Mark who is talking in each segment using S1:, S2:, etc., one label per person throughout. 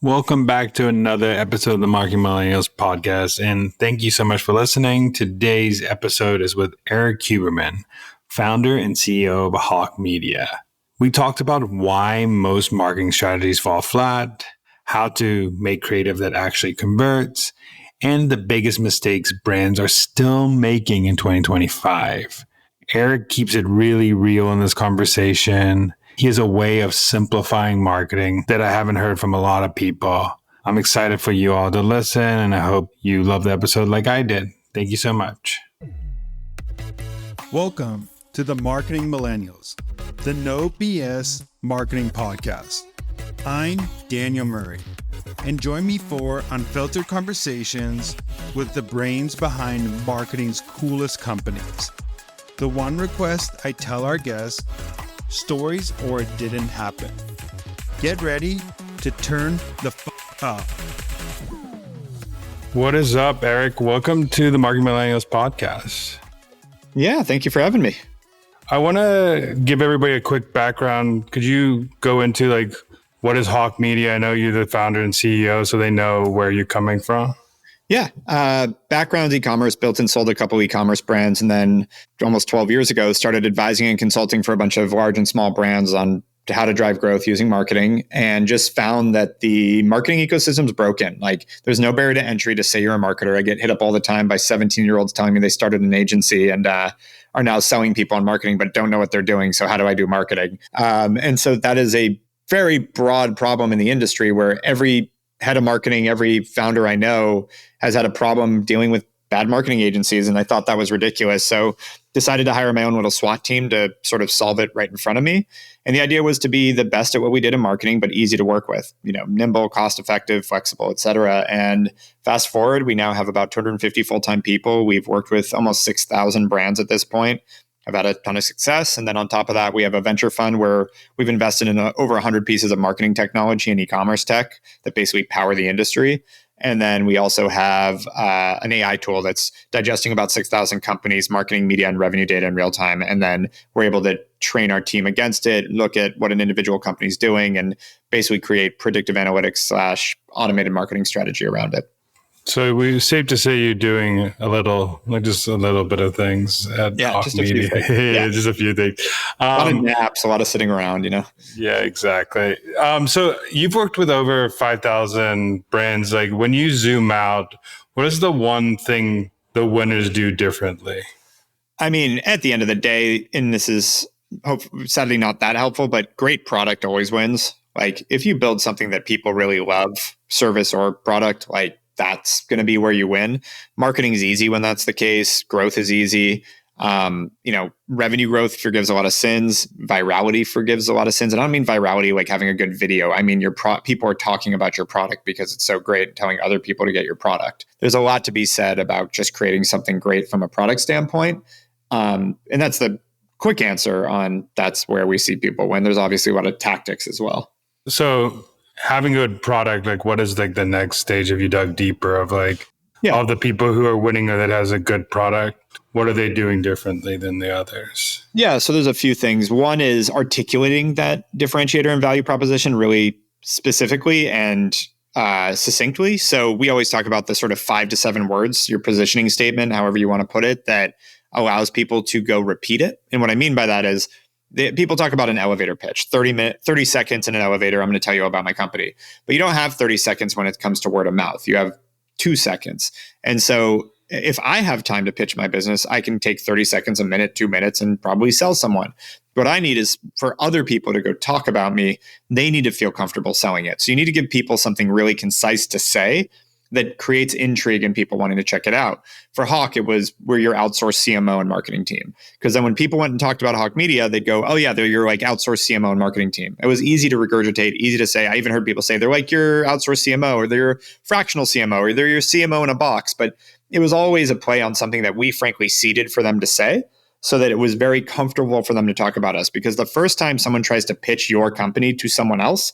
S1: Welcome back to another episode of the Marketing Millennials podcast, and thank you so much for listening. Today's episode is with Erik Huberman, founder and CEO of Hawke Media. We talked about why most marketing strategies fall flat, how to make creative that actually converts, and the biggest mistakes brands are still making in 2025. Erik keeps it really real in this conversation. He has a way of simplifying marketing that I haven't heard from a lot of people. I'm excited for you all to listen, and I hope you love the episode like I did. Thank you so much.
S2: Welcome to the Marketing Millennials, the No BS Marketing Podcast. I'm Daniel Murray, and join me for unfiltered conversations with the brains behind marketing's coolest companies. The one request I tell our guests: stories or it didn't happen. Get ready to turn the up.
S1: What is up, Erik? Welcome to the Marketing Millennials podcast.
S3: Yeah, thank you for having me.
S1: I want to give everybody a quick background. Could you go into what is Hawke Media? I know you're the founder and CEO, so they know where you're coming from.
S3: Yeah, background e-commerce, built and sold a couple e-commerce brands, and then almost 12 years ago started advising and consulting for a bunch of large and small brands on how to drive growth using marketing, and just found that the marketing ecosystem's broken. There's no barrier to entry to say you're a marketer. I get hit up all the time by 17-year-olds telling me they started an agency and are now selling people on marketing, but don't know what they're doing. So how do I do marketing? And so that is a very broad problem in the industry where every head of marketing, every founder I know has had a problem dealing with bad marketing agencies. And I thought that was ridiculous. So decided to hire my own little SWAT team to sort of solve it right in front of me. And the idea was to be the best at what we did in marketing, but easy to work with, nimble, cost effective, flexible, et cetera. And fast forward, we now have about 250 full-time people. We've worked with almost 6,000 brands at this point. I've had a ton of success. And then on top of that, we have a venture fund where we've invested in over 100 pieces of marketing technology and e-commerce tech that basically power the industry. And then we also have an AI tool that's digesting about 6,000 companies, marketing, media, and revenue data in real time. And then we're able to train our team against it, look at what an individual company is doing, and basically create predictive analytics / automated marketing strategy around it.
S1: So we safe to say you're doing just a little bit of things at Hawke Media. Just a few things.
S3: A lot of naps, a lot of sitting around,
S1: Yeah, exactly. So you've worked with over 5,000 brands. When you zoom out, what is the one thing the winners do differently?
S3: I mean, at the end of the day, and this is sadly not that helpful, but great product always wins. If you build something that people really love, service or product, that's going to be where you win. Marketing is easy when that's the case. Growth is easy. Revenue growth forgives a lot of sins. Virality forgives a lot of sins. And I don't mean virality like having a good video. I mean, people are talking about your product because it's so great and telling other people to get your product. There's a lot to be said about just creating something great from a product standpoint. And that's the quick answer on that's where we see people win. There's obviously a lot of tactics as well.
S1: So having a good product, what is the next stage if you dug deeper of all the people who are winning that has a good product? What are they doing differently than the others?
S3: Yeah, so there's a few things. One is articulating that differentiator and value proposition really specifically and succinctly. So we always talk about the sort of 5 to 7 words, your positioning statement, however you want to put it, that allows people to go repeat it. And what I mean by that is people talk about an elevator pitch, 30 seconds in an elevator. I'm going to tell you about my company, but you don't have 30 seconds when it comes to word of mouth. You have 2 seconds. And so if I have time to pitch my business, I can take 30 seconds, a minute, 2 minutes, and probably sell someone. What I need is for other people to go talk about me. They need to feel comfortable selling it. So you need to give people something really concise to say that creates intrigue and people wanting to check it out. For Hawke, it was we're your outsourced CMO and marketing team. Because then when people went and talked about Hawke Media, they'd go, oh yeah, they're your outsourced CMO and marketing team. It was easy to regurgitate, easy to say. I even heard people say they're your outsourced CMO, or they're your fractional CMO, or they're your CMO in a box. But it was always a play on something that we frankly seeded for them to say, so that it was very comfortable for them to talk about us. Because the first time someone tries to pitch your company to someone else,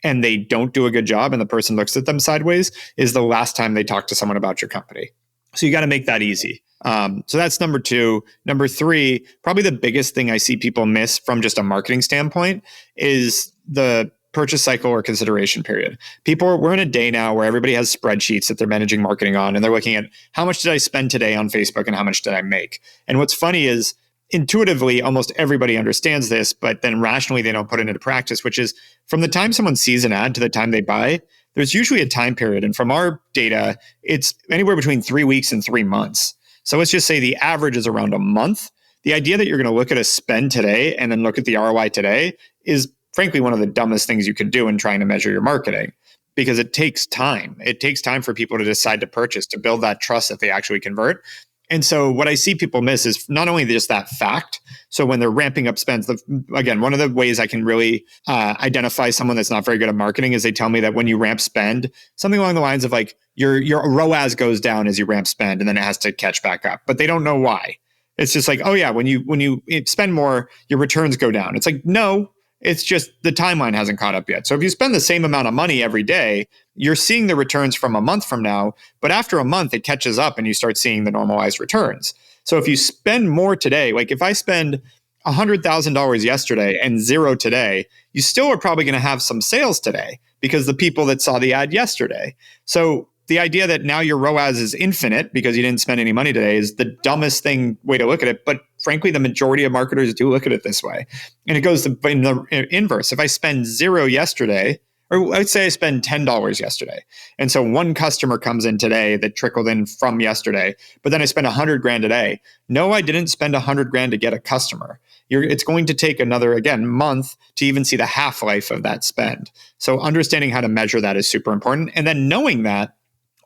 S3: and they don't do a good job and the person looks at them sideways, is the last time they talk to someone about your company. So you got to make that easy. So that's number 2. Number 3, probably the biggest thing I see people miss from just a marketing standpoint is the purchase cycle or consideration period. We're in a day now where everybody has spreadsheets that they're managing marketing on, and they're looking at how much did I spend today on Facebook and how much did I make? And what's funny is intuitively, almost everybody understands this, but then rationally, they don't put it into practice, which is from the time someone sees an ad to the time they buy, there's usually a time period. And from our data, it's anywhere between 3 weeks and 3 months. So let's just say the average is around a month. The idea that you're going to look at a spend today and then look at the ROI today is frankly one of the dumbest things you could do in trying to measure your marketing, because it takes time. It takes time for people to decide to purchase, to build that trust that they actually convert. And so what I see people miss is not only just that fact. So when they're ramping up spends, again, one of the ways I can really identify someone that's not very good at marketing is they tell me that when you ramp spend, something along the lines of like your ROAS goes down as you ramp spend and then it has to catch back up, but they don't know why. It's just like, oh yeah, when you spend more, your returns go down. It's like, no, it's just the timeline hasn't caught up yet. So if you spend the same amount of money every day, you're seeing the returns from a month from now, but after a month, it catches up and you start seeing the normalized returns. So if you spend more today, like if I spend $100,000 yesterday and zero today, you still are probably going to have some sales today because the people that saw the ad yesterday. So the idea that now your ROAS is infinite because you didn't spend any money today is the dumbest way to look at it. But frankly, the majority of marketers do look at it this way. And it goes in the inverse. If I spend zero yesterday, or let's say I spend $10 yesterday. And so one customer comes in today that trickled in from yesterday, but then I spend $100,000 today. No, I didn't spend $100,000 to get a customer. It's going to take another, again, month to even see the half-life of that spend. So understanding how to measure that is super important. And then knowing that,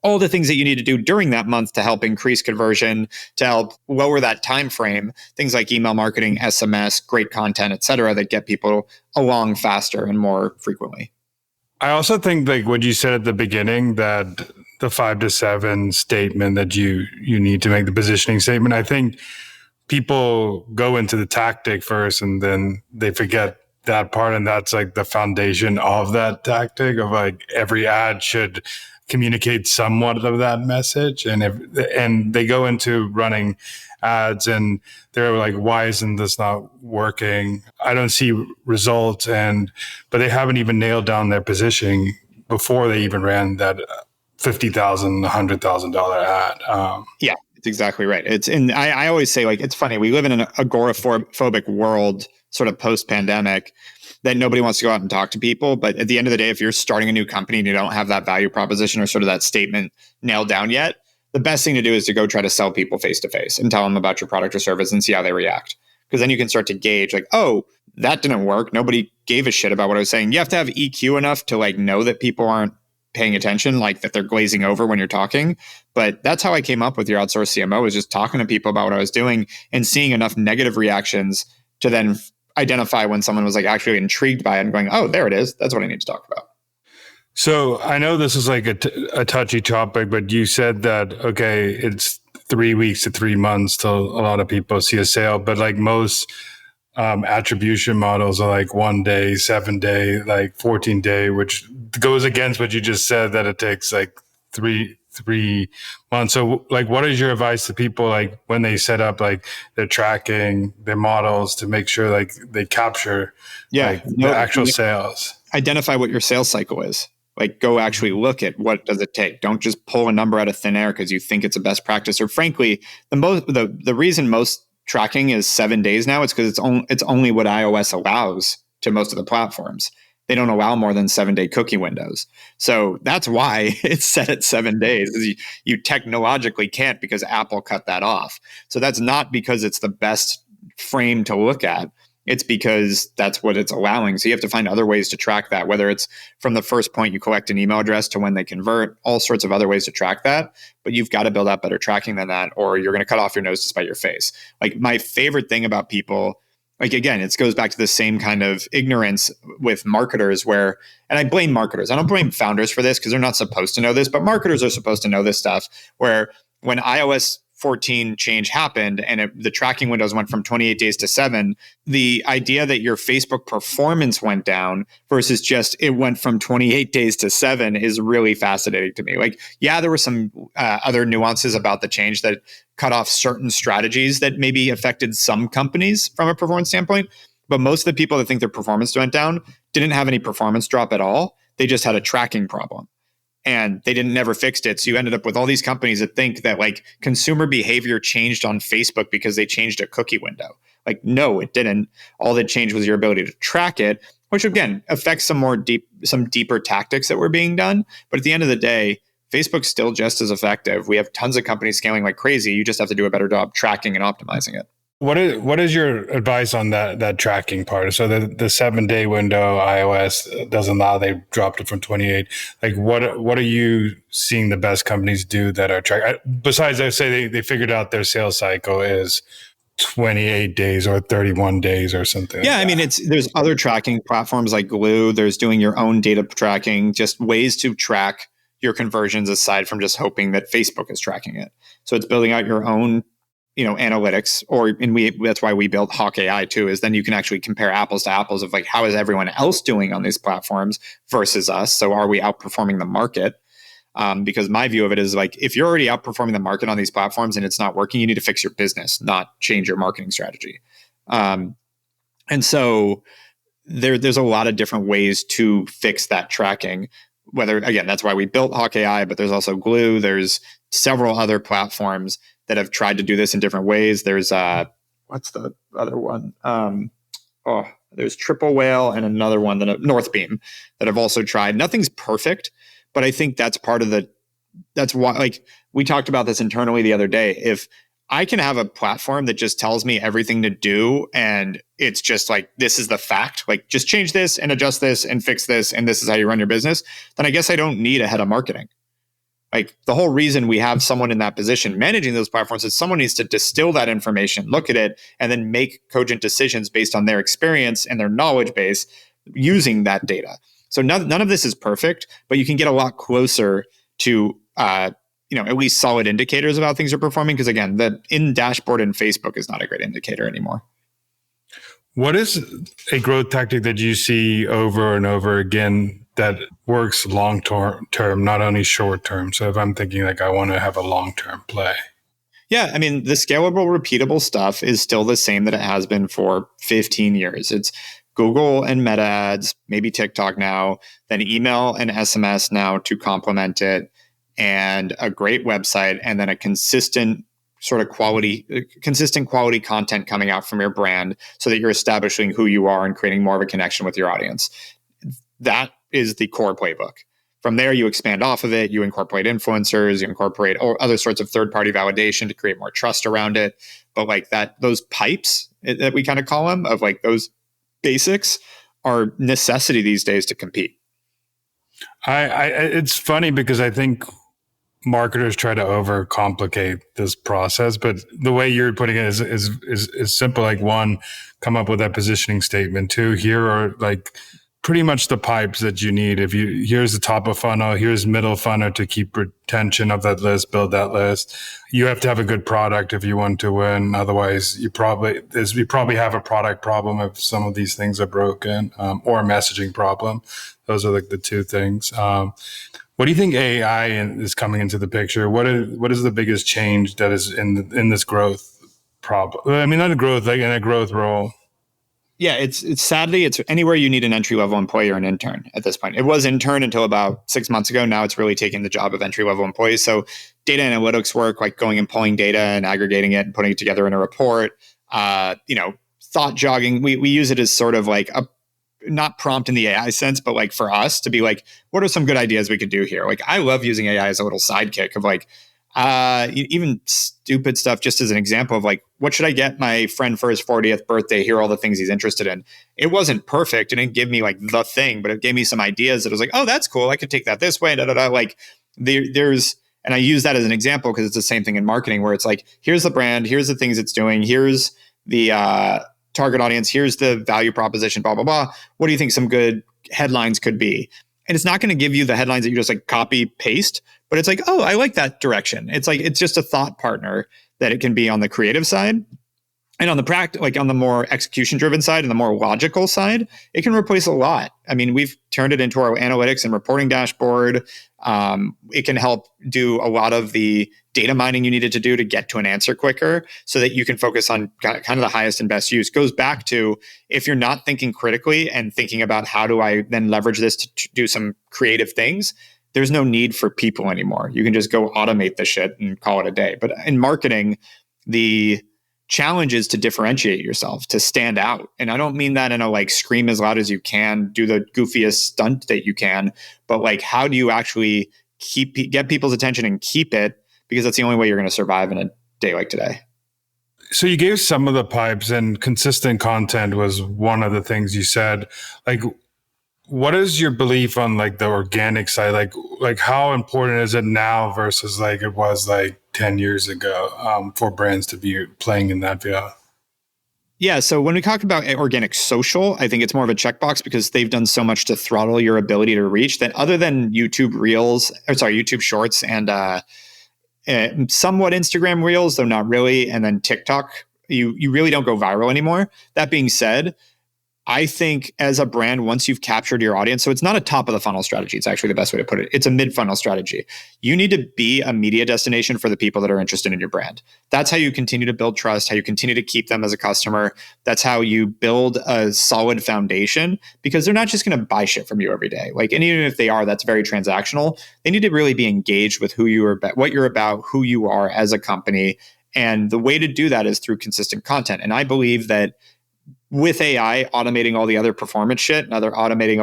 S3: all the things that you need to do during that month to help increase conversion, to help lower that time frame, things like email marketing, SMS, great content, et cetera, that get people along faster and more frequently.
S1: I also think like what you said at the beginning, that the 5 to 7 statement that you need to make, the positioning statement, I think people go into the tactic first and then they forget that part. And that's like the foundation of that tactic of like every ad should communicate somewhat of that message. And they go into running ads and they're like, why isn't this not working? I don't see results. But they haven't even nailed down their positioning before they even ran that $50,000, $100,000 ad.
S3: Yeah, it's exactly right. I always say, like, it's funny. We live in an agoraphobic world sort of post-pandemic that nobody wants to go out and talk to people. But at the end of the day, if you're starting a new company and you don't have that value proposition or sort of that statement nailed down yet, the best thing to do is to go try to sell people face to face and tell them about your product or service and see how they react. Because then you can start to gauge like, oh, that didn't work. Nobody gave a shit about what I was saying. You have to have EQ enough to like know that people aren't paying attention, like that they're glazing over when you're talking. But that's how I came up with your outsourced CMO, was just talking to people about what I was doing and seeing enough negative reactions to then identify when someone was like actually intrigued by it and going, oh, there it is. That's what I need to talk about.
S1: So I know this is like a touchy topic, but you said that, okay, it's 3 weeks to 3 months till a lot of people see a sale, but like most attribution models are like 1 day, 7 day, like 14 day, which goes against what you just said, that it takes like three months. So like, what is your advice to people, like when they set up like their tracking, their models to make sure like they capture the actual sales? Identify
S3: what your sales cycle is. Like, go actually look at what does it take. Don't just pull a number out of thin air because you think it's a best practice. Or frankly, the reason most tracking is 7 days now, it's because it's only what iOS allows to most of the platforms. They don't allow more than 7-day cookie windows. So that's why it's set at 7 days. You technologically can't, because Apple cut that off. So that's not because it's the best frame to look at. It's because that's what it's allowing. So you have to find other ways to track that, whether it's from the first point you collect an email address to when they convert, all sorts of other ways to track that. But you've got to build out better tracking than that, or you're going to cut off your nose to spite your face. Like, my favorite thing about people, like, again, it goes back to the same kind of ignorance with marketers where, and I blame marketers. I don't blame founders for this because they're not supposed to know this, but marketers are supposed to know this stuff, where when iOS 14 change happened and the tracking windows went from 28 days to 7, the idea that your Facebook performance went down versus just it went from 28 days to 7 is really fascinating to me. Like, yeah, there were some other nuances about the change that cut off certain strategies that maybe affected some companies from a performance standpoint. But most of the people that think their performance went down didn't have any performance drop at all. They just had a tracking problem and they didn't never fixed it. So you ended up with all these companies that think that like consumer behavior changed on Facebook because they changed a cookie window. Like, no, it didn't. All that changed was your ability to track it, which again affects some deeper tactics that were being done. But at the end of the day, Facebook's still just as effective. We have tons of companies scaling like crazy. You just have to do a better job tracking and optimizing it.
S1: What is your advice on that tracking part? So the 7-day window iOS doesn't allow, they dropped it from 28. Like what are you seeing the best companies do that are track? Besides, I say they figured out their sales cycle is 28 days or 31 days or something.
S3: Yeah,
S1: like
S3: I mean, there's other tracking platforms like Glue. There's doing your own data tracking, just ways to track your conversions aside from just hoping that Facebook is tracking it. So it's building out your own analytics, that's why we built Hawke AI too, is then you can actually compare apples to apples of like, how is everyone else doing on these platforms versus us? So are we outperforming the market? Because my view of it is like, if you're already outperforming the market on these platforms and it's not working, you need to fix your business, not change your marketing strategy. And so there's a lot of different ways to fix that tracking. Whether, again, that's why we built Hawke AI, but there's also Glue. There's several other platforms that have tried to do this in different ways. There's what's the other one? There's Triple Whale and another one, Northbeam, that have also tried. Nothing's perfect, but I think that's that's why, like, we talked about this internally the other day. If I can have a platform that just tells me everything to do and it's just like, this is the fact, like just change this and adjust this and fix this and this is how you run your business, then I guess I don't need a head of marketing. Like the whole reason we have someone in that position managing those platforms is someone needs to distill that information, look at it, and then make cogent decisions based on their experience and their knowledge base using that data. So none of this is perfect, but you can get a lot closer to at least solid indicators of how things are performing. Because again, the in dashboard in Facebook is not a great indicator anymore.
S1: What is a growth tactic that you see over and over again that works long term, not only short term? So if I'm thinking like I want to have a long term play.
S3: Yeah, I mean, the scalable, repeatable stuff is still the same that it has been for 15 years. It's Google and Meta ads, maybe TikTok now, then email and SMS now to complement it, and a great website, and then a consistent quality content coming out from your brand so that you're establishing who you are and creating more of a connection with your audience. That is the core playbook. From there, you expand off of it. You incorporate influencers, you incorporate other sorts of third-party validation to create more trust around it. But like those pipes that we kind of call them, of like those basics, are necessity these days to compete.
S1: It's funny because I think marketers try to overcomplicate this process, but the way you're putting it is simple. Like, one, come up with that positioning statement. Two, here are like pretty much the pipes that you need. Here's the top of funnel, here's middle funnel to keep retention of that list, build that list. You have to have a good product if you want to win. Otherwise, you probably have a product problem if some of these things are broken, or a messaging problem. Those are like the two things. What do you think AI is coming into the picture? What is the biggest change that is in this growth problem? I mean, not a growth, like in a growth role.
S3: Yeah, it's sadly, it's anywhere you need an entry-level employee or an intern at this point. It was intern until about 6 months ago. Now it's really taking the job of entry-level employees. So data analytics work, like going and pulling data and aggregating it and putting it together in a report. Thought jogging. We use it as sort of like a, not prompt in the AI sense, but like for us to be like, what are some good ideas we could do here? Like, I love using AI as a little sidekick of like, even stupid stuff, just as an example of like, what should I get my friend for his 40th birthday? Here are all the things he's interested in. It wasn't perfect. It didn't give me like the thing, but it gave me some ideas that was like, oh, that's cool. I could take that this way. Like and I use that as an example because it's the same thing in marketing where it's like, here's the brand, here's the things it's doing, here's the target audience, here's the value proposition, blah, blah, blah. What do you think some good headlines could be? And it's not going to give you the headlines that you just like copy paste, but it's like, oh, I like that direction. It's like, it's just a thought partner that it can be on the creative side. And on the like on the more execution driven side and the more logical side, it can replace a lot. I mean, we've turned it into our analytics and reporting dashboard. It can help do a lot of the data mining you needed to do to get to an answer quicker so that you can focus on kind of the highest and best use. Goes back to, if you're not thinking critically and thinking about how do I then leverage this to do some creative things, there's no need for people anymore. You can just go automate the shit and call it a day. But in marketing, the challenge is to differentiate yourself, to stand out. And I don't mean that in a like scream as loud as you can, do the goofiest stunt that you can, but like, how do you actually get people's attention and keep it? Because that's the only way you're going to survive in a day like today.
S1: So you gave some of the pipes, and consistent content was one of the things you said. Like, what is your belief on like the organic side? Like how important is it now versus like it was like 10 years ago for brands to be playing in that field?
S3: Yeah. So when we talk about organic social, I think it's more of a checkbox because they've done so much to throttle your ability to reach that, other than YouTube Shorts and somewhat Instagram Reels, though not really. And then TikTok, you really don't go viral anymore. That being said, I think as a brand, once you've captured your audience, so it's not a top of the funnel strategy. It's actually the best way to put it. It's a mid funnel strategy. You need to be a media destination for the people that are interested in your brand. That's how you continue to build trust, how you continue to keep them as a customer. That's how you build a solid foundation, because they're not just going to buy shit from you every day. Like, and even if they are, that's very transactional. They need to really be engaged with who you are, what you're about, who you are as a company. And the way to do that is through consistent content. And I believe that with AI automating all the other performance shit and other automating,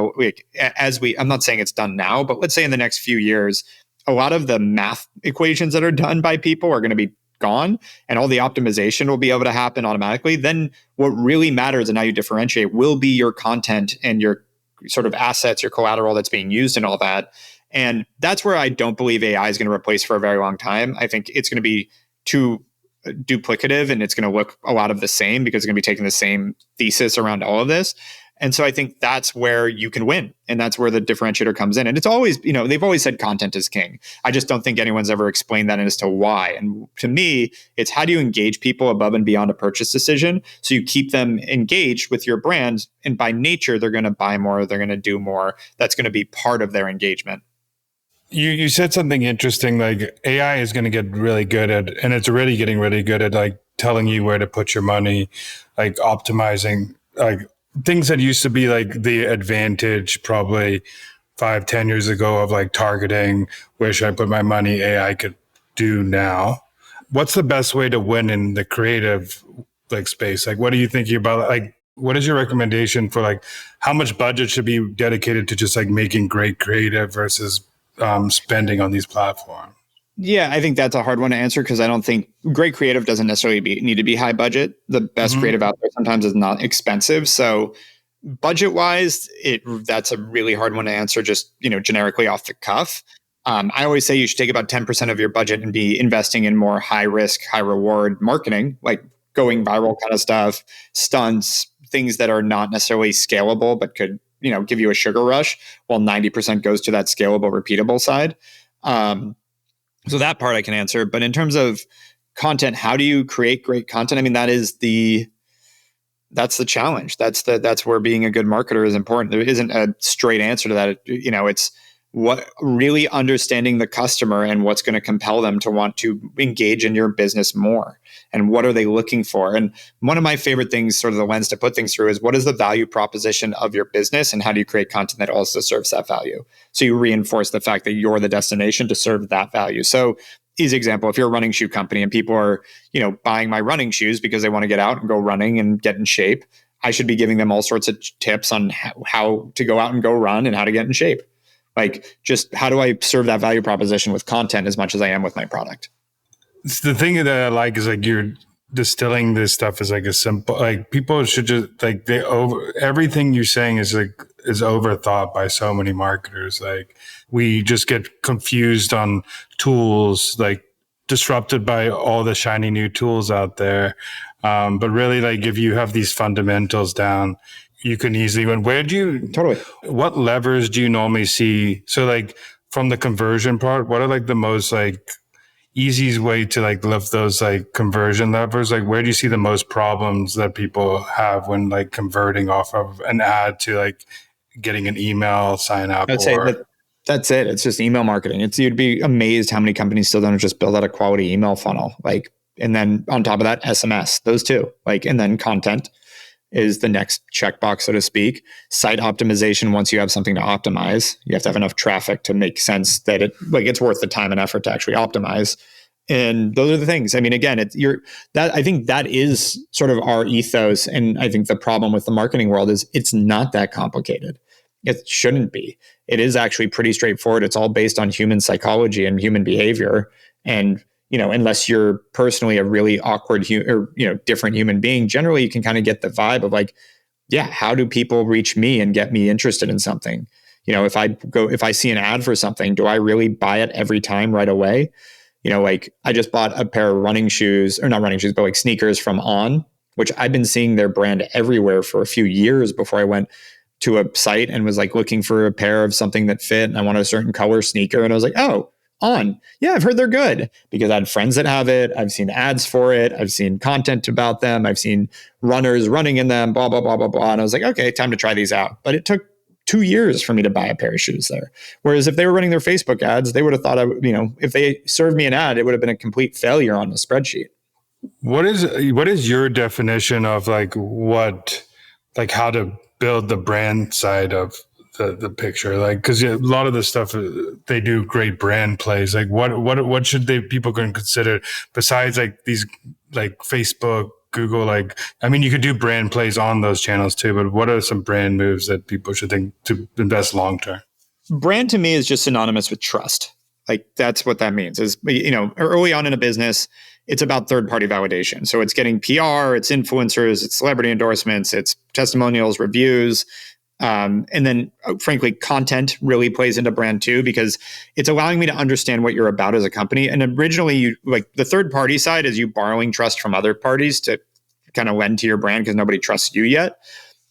S3: I'm not saying it's done now, but let's say in the next few years, a lot of the math equations that are done by people are going to be gone and all the optimization will be able to happen automatically. Then what really matters and how you differentiate will be your content and your sort of assets, your collateral that's being used and all that. And that's where I don't believe AI is going to replace for a very long time. I think it's going to be too duplicative and it's going to look a lot of the same because it's going to be taking the same thesis around all of this. And so I think that's where you can win. And that's where the differentiator comes in. And it's always, they've always said content is king. I just don't think anyone's ever explained that as to why. And to me, it's how do you engage people above and beyond a purchase decision so you keep them engaged with your brand. And by nature, they're going to buy more, they're going to do more. That's going to be part of their engagement.
S1: You said something interesting, like AI is going to get really good at, and it's already getting really good at like telling you where to put your money, like optimizing, like things that used to be like the advantage probably 5-10 years ago of like targeting, where should I put my money, AI could do now. What's the best way to win in the creative like space? Like, what are you thinking about? Like, what is your recommendation for like how much budget should be dedicated to just like making great creative versus spending on these platforms?
S3: Yeah, I think that's a hard one to answer because I don't think great creative doesn't necessarily need to be high budget. The best creative out there sometimes is not expensive. So budget wise, that's a really hard one to answer just, generically off the cuff. I always say you should take about 10% of your budget and be investing in more high risk, high reward marketing, like going viral kind of stuff, stunts, things that are not necessarily scalable, but could give you a sugar rush, while 90% goes to that scalable, repeatable side. So that part I can answer. But in terms of content, how do you create great content? I mean, that's the challenge. That's where being a good marketer is important. There isn't a straight answer to that. It's what really understanding the customer and what's going to compel them to want to engage in your business more. And what are they looking for? And one of my favorite things, sort of the lens to put things through, is what is the value proposition of your business and how do you create content that also serves that value? So you reinforce the fact that you're the destination to serve that value. So easy example, if you're a running shoe company and people are, buying my running shoes because they want to get out and go running and get in shape, I should be giving them all sorts of tips on how to go out and go run and how to get in shape. Like, just how do I serve that value proposition with content as much as I am with my product?
S1: It's the thing that I like is like you're distilling this stuff as like a simple, like people should just like everything you're saying is overthought by so many marketers. Like we just get confused on tools, like disrupted by all the shiny new tools out there. But really, like if you have these fundamentals down, you can easily win. What levers do you normally see? So like from the conversion part, what are like the most like easiest way to like lift those like conversion levers? Like where do you see the most problems that people have when like converting off of an ad to like getting an email sign up?
S3: I'd say that's it. It's just email marketing. You'd be amazed how many companies still don't just build out a quality email funnel. Like, and then on top of that, SMS, those two, like, and then content is the next checkbox, so to speak. Site optimization. Once you have something to optimize, you have to have enough traffic to make sense that it's worth the time and effort to actually optimize. And those are the things. I mean, again, I think that is sort of our ethos. And I think the problem with the marketing world is it's not that complicated. It shouldn't be. It is actually pretty straightforward. It's all based on human psychology and human behavior. And unless you're personally a really awkward different human being, generally you can kind of get the vibe of like, yeah, how do people reach me and get me interested in something? If I see an ad for something, do I really buy it every time right away? Like I just bought a pair of running shoes, or not running shoes, but like sneakers from On, which I've been seeing their brand everywhere for a few years before I went to a site and was like looking for a pair of something that fit. And I wanted a certain color sneaker. And I was like, oh, On. Yeah, I've heard they're good because I had friends that have it. I've seen ads for it. I've seen content about them. I've seen runners running in them, blah, blah, blah, blah, blah. And I was like, okay, time to try these out. But it took 2 years for me to buy a pair of shoes there. Whereas if they were running their Facebook ads, they would have thought if they served me an ad, it would have been a complete failure on the spreadsheet.
S1: What is your definition of like how to build the brand side of the picture? Like, because a lot of the stuff they do great brand plays. Like, what should people can consider besides like these like Facebook, Google? Like, I mean, you could do brand plays on those channels too, but what are some brand moves that people should think to invest long term?
S3: Brand to me is just synonymous with trust. Like that's what that means is, early on in a business, it's about third-party validation. So it's getting PR, it's influencers, it's celebrity endorsements, it's testimonials, reviews. And then frankly, content really plays into brand too, because it's allowing me to understand what you're about as a company. And originally the third party side is you borrowing trust from other parties to kind of lend to your brand because nobody trusts you yet.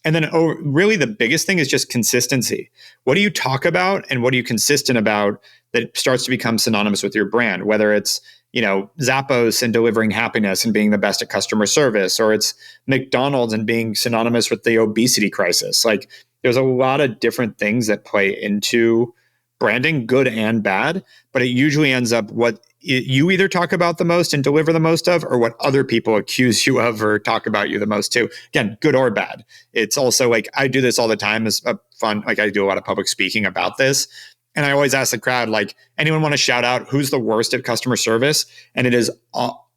S3: And then really the biggest thing is just consistency. What do you talk about and what are you consistent about that starts to become synonymous with your brand? Whether it's, Zappos and delivering happiness and being the best at customer service, or it's McDonald's and being synonymous with the obesity crisis. Like there's a lot of different things that play into branding, good and bad, but it usually ends up what you either talk about the most and deliver the most of, or what other people accuse you of or talk about you the most too. Again, good or bad. It's also like, I do this all the time as a fun, like I do a lot of public speaking about this. And I always ask the crowd, like, anyone want to shout out who's the worst at customer service? And it is,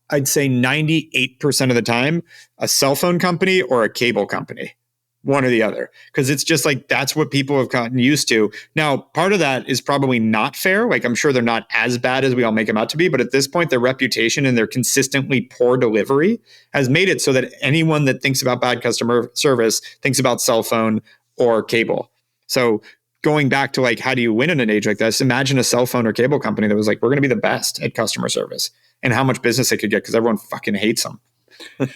S3: I'd say 98% of the time, a cell phone company or a cable company, one or the other. Because it's just like, that's what people have gotten used to. Now, part of that is probably not fair. Like, I'm sure they're not as bad as we all make them out to be. But at this point, their reputation and their consistently poor delivery has made it so that anyone that thinks about bad customer service thinks about cell phone or cable. So going back to like, how do you win in an age like this? Imagine a cell phone or cable company that was like, we're going to be the best at customer service, and how much business they could get because everyone fucking hates them.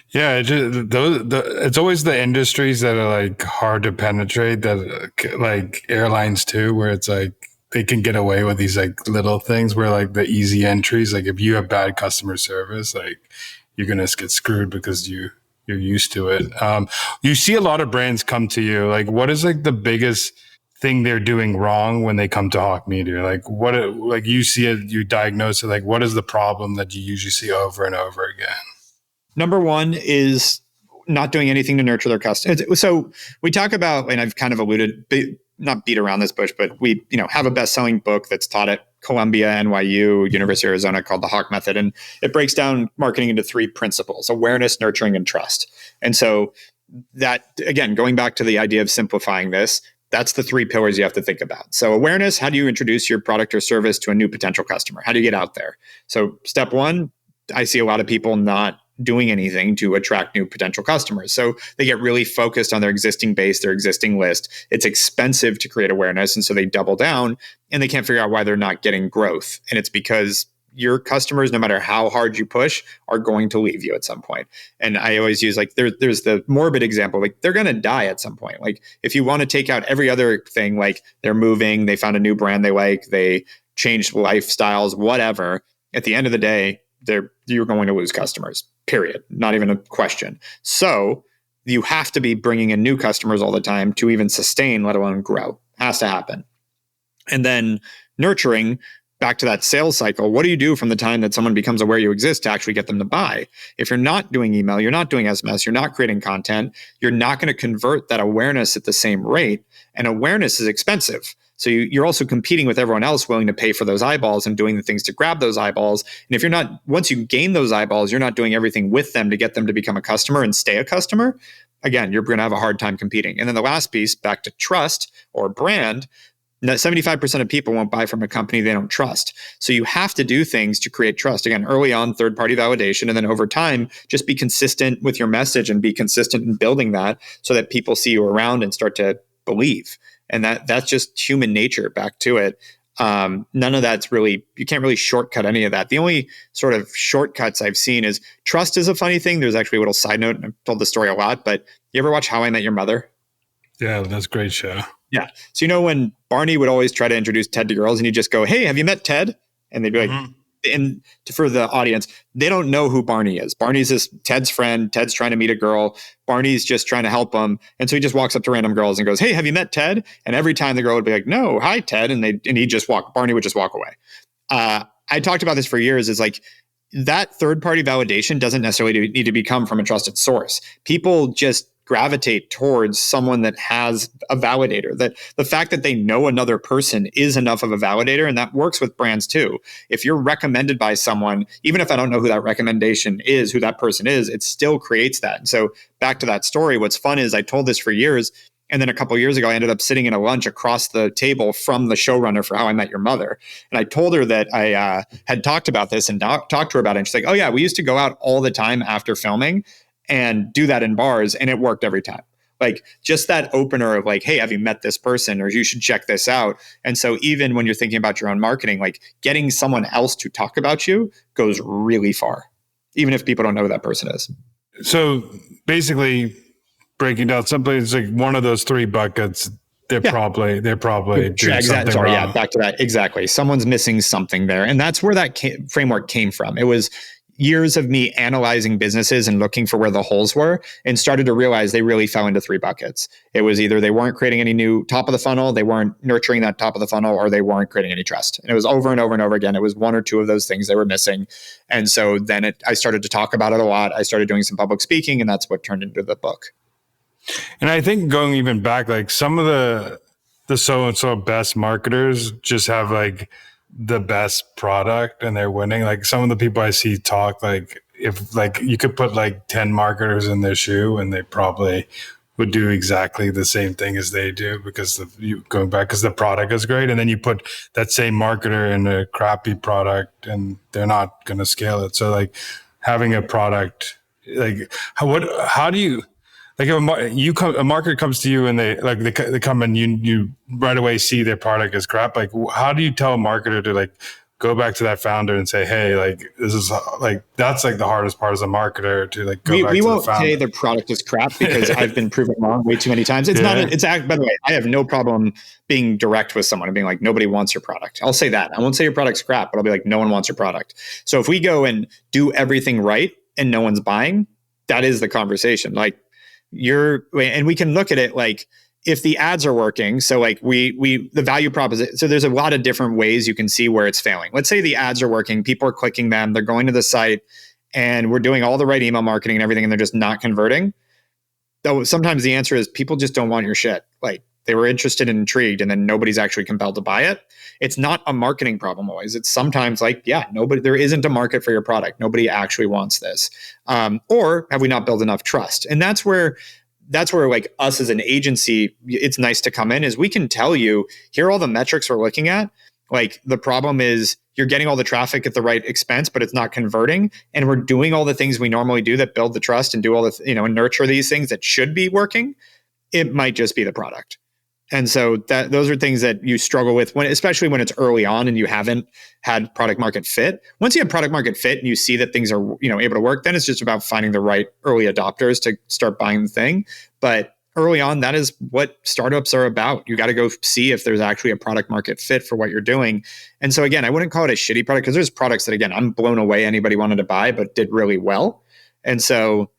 S1: Yeah, it's always the industries that are like hard to penetrate, that like airlines too, where it's like they can get away with these like little things where like the easy entries, like if you have bad customer service, like you're going to get screwed because you're used to it. You see a lot of brands come to you. Like, what is like the biggest thing they're doing wrong when they come to Hawke Media? Like like you see it, you diagnose it, like what is the problem that you usually see over and over again?
S3: Number one is not doing anything to nurture their customers. So we talk about, and I've kind of alluded, not beat around this bush, but we have a best-selling book that's taught at Columbia, NYU, University of Arizona called The Hawke Method. And it breaks down marketing into 3 principles: awareness, nurturing, and trust. And so that, again, going back to the idea of simplifying this, that's the 3 pillars you have to think about. So awareness, how do you introduce your product or service to a new potential customer? How do you get out there? So step 1, I see a lot of people not doing anything to attract new potential customers. So they get really focused on their existing base, their existing list. It's expensive to create awareness. And so they double down and they can't figure out why they're not getting growth. And it's because your customers, no matter how hard you push, are going to leave you at some point. And I always use like, there's the morbid example, like they're going to die at some point. Like if you want to take out every other thing, like they're moving, they found a new brand they like, they changed lifestyles, whatever, at the end of the day, you're going to lose customers, period. Not even a question. So you have to be bringing in new customers all the time to even sustain, let alone grow. Has to happen. And then nurturing, back to that sales cycle, what do you do from the time that someone becomes aware you exist to actually get them to buy? If you're not doing email, you're not doing SMS, you're not creating content, you're not going to convert that awareness at the same rate. And awareness is expensive. So you're also competing with everyone else willing to pay for those eyeballs and doing the things to grab those eyeballs. And if you're not, once you gain those eyeballs, you're not doing everything with them to get them to become a customer and stay a customer. Again, you're going to have a hard time competing. And then the last piece, back to trust or brand, 75% of people won't buy from a company they don't trust. So you have to do things to create trust. Again, early on, third-party validation, and then over time, just be consistent with your message and be consistent in building that so that people see you around and start to believe. And that's just human nature, back to it. None of that's really, you can't really shortcut any of that. The only sort of shortcuts I've seen is trust is a funny thing. There's actually a little side note, and I've told this story a lot, but you ever watch How I Met Your Mother?
S1: Yeah, that's a great show.
S3: Yeah. So, when Barney would always try to introduce Ted to girls and he'd just go, "Hey, have you met Ted?" And they'd be like, and for the audience, they don't know who Barney is. Barney's this Ted's friend. Ted's trying to meet a girl. Barney's just trying to help him. And so he just walks up to random girls and goes, "Hey, have you met Ted?" And every time the girl would be like, "No, hi, Ted." And Barney would just walk away. I talked about this for years, is like, that third-party validation doesn't necessarily need to become from a trusted source. People just gravitate towards someone that has a validator. That the fact that they know another person is enough of a validator, and that works with brands too. If you're recommended by someone, even if I don't know who that recommendation is, who that person is, it still creates that. And so back to that story, what's fun is I told this for years, and then a couple of years ago, I ended up sitting in a lunch across the table from the showrunner for How I Met Your Mother. And I told her that I had talked about this and talked to her about it. And she's like, "Oh yeah, we used to go out all the time after filming and do that in bars, and it worked every time." Like, just that opener of like, "Hey, have you met this person?" Or "You should check this out." And so even when you're thinking about your own marketing, like, getting someone else to talk about you goes really far, even if people don't know who that person is.
S1: So basically, breaking down simply, it's like one of those three buckets. They're probably doing something wrong.
S3: Yeah, back to that. Exactly. Someone's missing something there. And that's where that framework came from. It was years of me analyzing businesses and looking for where the holes were, and started to realize they really fell into three buckets. It was either they weren't creating any new top of the funnel, they weren't nurturing that top of the funnel, or they weren't creating any trust. And it was over and over and over again. It was one or two of those things they were missing. And so then I started to talk about it a lot. I started doing some public speaking, and that's what turned into the book.
S1: And I think going even back, like some of the so-and-so best marketers just have like the best product and they're winning. Like some of the people I see talk, like if like you could put like 10 marketers in their shoe and they probably would do exactly the same thing as they do because the product is great. And then you put that same marketer in a crappy product and they're not going to scale it. So like having a product, like how do you, like a marketer comes to you and they come and you right away see their product is crap. Like, how do you tell a marketer to like go back to that founder and say, "Hey, like this is like that's like the hardest part as a marketer to like go back to the founder." We won't
S3: say the product is crap because I've been proven wrong way too many times. It's not. By the way, I have no problem being direct with someone and being like, "Nobody wants your product." I'll say that. I won't say your product's crap, but I'll be like, "No one wants your product." So if we go and do everything right and no one's buying, that is the conversation. Like. And we can look at it like if the ads are working. So like the value proposition. So there's a lot of different ways you can see where it's failing. Let's say the ads are working. People are clicking them. They're going to the site and we're doing all the right email marketing and everything. And they're just not converting. Though sometimes the answer is people just don't want your shit. Like they were interested and intrigued and then nobody's actually compelled to buy it. It's not a marketing problem always. It's sometimes like, there isn't a market for your product. Nobody actually wants this. Or have we not built enough trust? And that's where like us as an agency, it's nice to come in is we can tell you, here are all the metrics we're looking at. Like the problem is you're getting all the traffic at the right expense, but it's not converting. And we're doing all the things we normally do that build the trust and do all the, and nurture these things that should be working. It might just be the product. And so those are things that you struggle with especially when it's early on and you haven't had product market fit. Once you have product market fit and you see that things are, able to work, then it's just about finding the right early adopters to start buying the thing. But early on, that is what startups are about. You got to go see if there's actually a product market fit for what you're doing. And so again, I wouldn't call it a shitty product because there's products that, again, I'm blown away anybody wanted to buy, but did really well. And so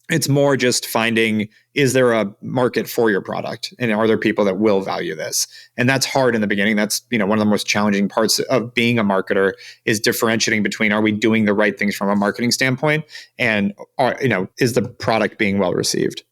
S3: it's more just finding, is there a market for your product? And are there people that will value this? And that's hard in the beginning. That's, one of the most challenging parts of being a marketer is differentiating between, are we doing the right things from a marketing standpoint? And is the product being well received?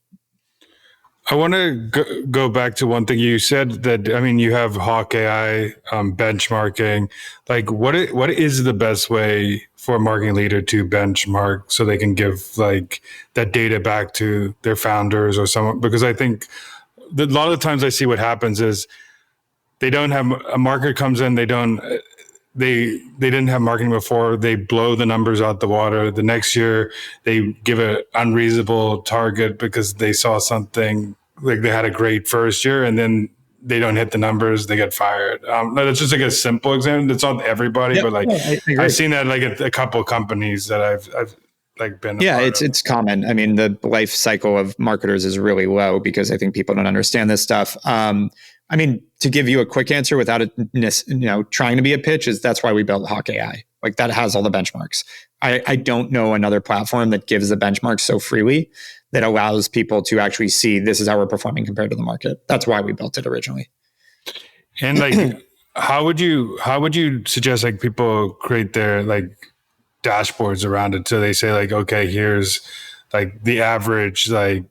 S1: I want to go back to one thing you said that, you have Hawke AI benchmarking. Like what is the best way for a marketing leader to benchmark so they can give like that data back to their founders or someone? Because I think a lot of times I see what happens is they don't have a marketer comes in, they didn't have marketing before. They blow the numbers out the water. The next year, they give an unreasonable target because they saw something like they had a great first year, and then they don't hit the numbers. They get fired. That's just like a simple example. It's not everybody, but like I've seen that like at a couple of companies that I've like been.
S3: It's common. I mean, the life cycle of marketers is really low because I think people don't understand this stuff. To give you a quick answer without it, trying to be a pitch, is that's why we built Hawke AI. Like that has all the benchmarks. I don't know another platform that gives the benchmarks so freely that allows people to actually see this is how we're performing compared to the market. That's why we built it originally.
S1: And like, how would you suggest like people create their like dashboards around it? So they say like, okay, here's like the average like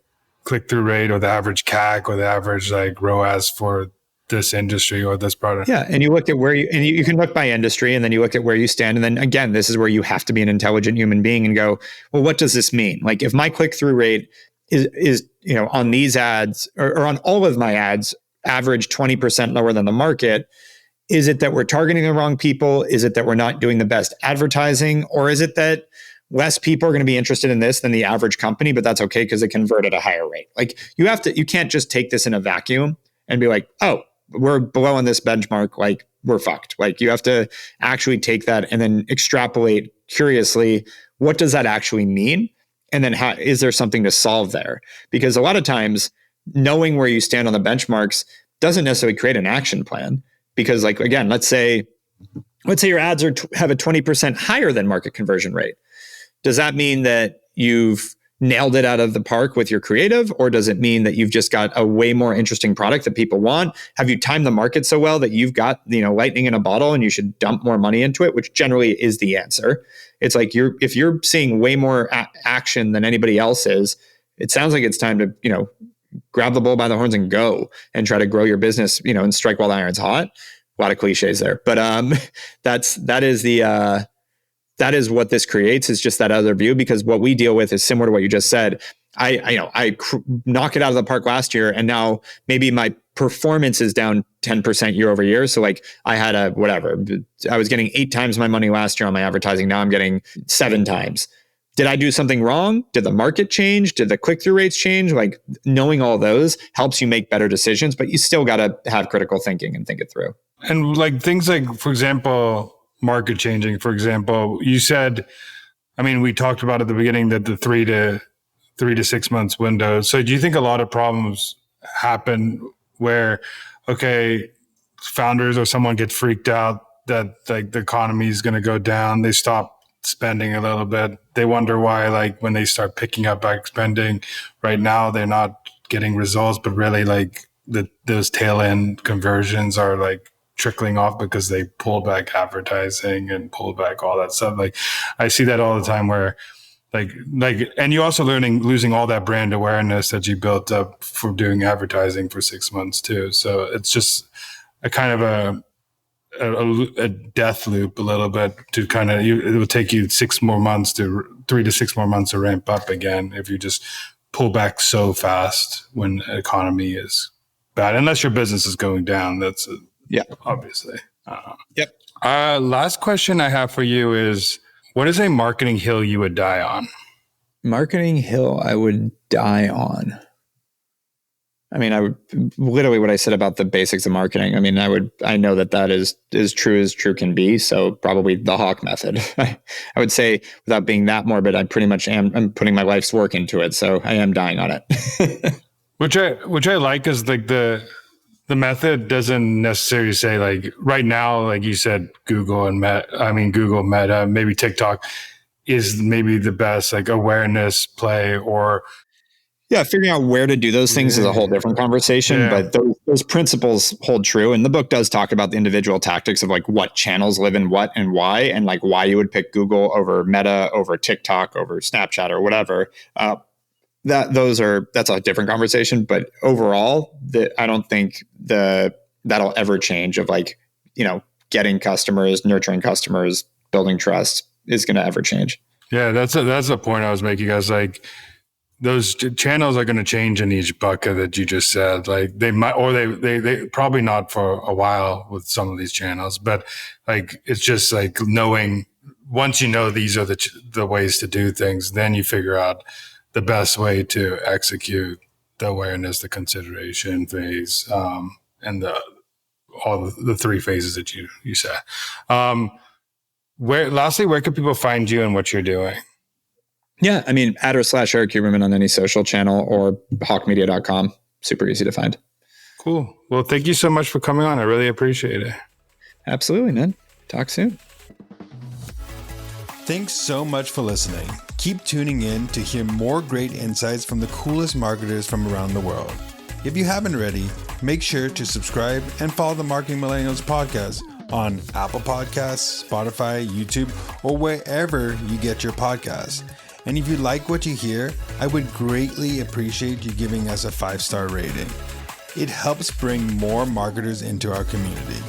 S1: click-through rate or the average CAC or the average like ROAS for this industry or this product.
S3: Yeah. And you look at you can look by industry and then you look at where you stand. And then again, this is where you have to be an intelligent human being and go, well, what does this mean? Like if my click-through rate is on these ads or on all of my ads, average 20% lower than the market, is it that we're targeting the wrong people? Is it that we're not doing the best advertising? Or is it that less people are going to be interested in this than the average company, but that's okay because it convert at a higher rate? Like you can't just take this in a vacuum and be like, oh, we're below on this benchmark, like we're fucked. Like you have to actually take that and then extrapolate curiously, what does that actually mean? And then is there something to solve there? Because a lot of times knowing where you stand on the benchmarks doesn't necessarily create an action plan. Because like, again, let's say your ads have a 20% higher than market conversion rate. Does that mean that you've nailed it out of the park with your creative? Or does it mean that you've just got a way more interesting product that people want? Have you timed the market so well that you've got, lightning in a bottle and you should dump more money into it, which generally is the answer. It's like if you're seeing way more action than anybody else is, it sounds like it's time to, grab the bull by the horns and go and try to grow your business, and strike while the iron's hot. A lot of cliches there, but that is what this creates, is just that other view, because what we deal with is similar to what you just said. I knock it out of the park last year, and now maybe my performance is down 10% year over year. So like I had I was getting 8 times my money last year on my advertising. Now I'm getting 7 times. Did I do something wrong? Did the market change? Did the click-through rates change? Like knowing all those helps you make better decisions, but you still got to have critical thinking and think it through.
S1: And like things like, for example, market changing, for example, you said, we talked about at the beginning that the 3 to 6 months window. So do you think a lot of problems happen where, okay, founders or someone gets freaked out that like the economy is going to go down, they stop spending a little bit, they wonder why, like when they start picking up back spending right now, they're not getting results, but really like those tail end conversions are like trickling off because they pulled back advertising and pulled back all that stuff. Like I see that all the time where like, and you also losing all that brand awareness that you built up for doing advertising for 6 months too. So it's just a kind of a death loop a little bit to kind of, it will take you 3 to 6 more months to ramp up again if you just pull back so fast when the economy is bad, unless your business is going down. That's obviously.
S3: Yep.
S1: Last question I have for you is, what is a marketing hill you would die on?
S3: Marketing hill I would die on. I would literally what I said about the basics of marketing. I know that is true as true can be. So probably the Hawke method. I would say, without being that morbid, I pretty much I'm putting my life's work into it. So I am dying on it.
S1: Which I like is like the method doesn't necessarily say like right now, like you said, Google, Meta, maybe TikTok is maybe the best like awareness play or
S3: Yeah, figuring out where to do those things is a whole different conversation,
S1: yeah.
S3: but those principles hold true. And the book does talk about the individual tactics of like what channels live in what and like why you would pick Google over Meta, over TikTok, over Snapchat or whatever. That's a different conversation. But overall, I don't think that'll ever change of like, getting customers, nurturing customers, building trust is going to ever change.
S1: Yeah, that's the point I was making. Guys, like those channels are going to change in each bucket that you just said. Like they might, or they probably not for a while with some of these channels, but like it's just like knowing once you know these are the ways to do things, then you figure out the best way to execute the awareness, the consideration phase, and all the three phases that you said. Where can people find you and what you're doing?
S3: Yeah, I mean, @Erik Huberman on any social channel or hawkemedia.com. Super easy to find.
S1: Cool. Well, thank you so much for coming on. I really appreciate it.
S3: Absolutely, man. Talk soon.
S2: Thanks so much for listening. Keep tuning in to hear more great insights from the coolest marketers from around the world. If you haven't already, make sure to subscribe and follow the Marketing Millennials podcast on Apple Podcasts, Spotify, YouTube, or wherever you get your podcasts. And if you like what you hear, I would greatly appreciate you giving us a 5-star rating. It helps bring more marketers into our community.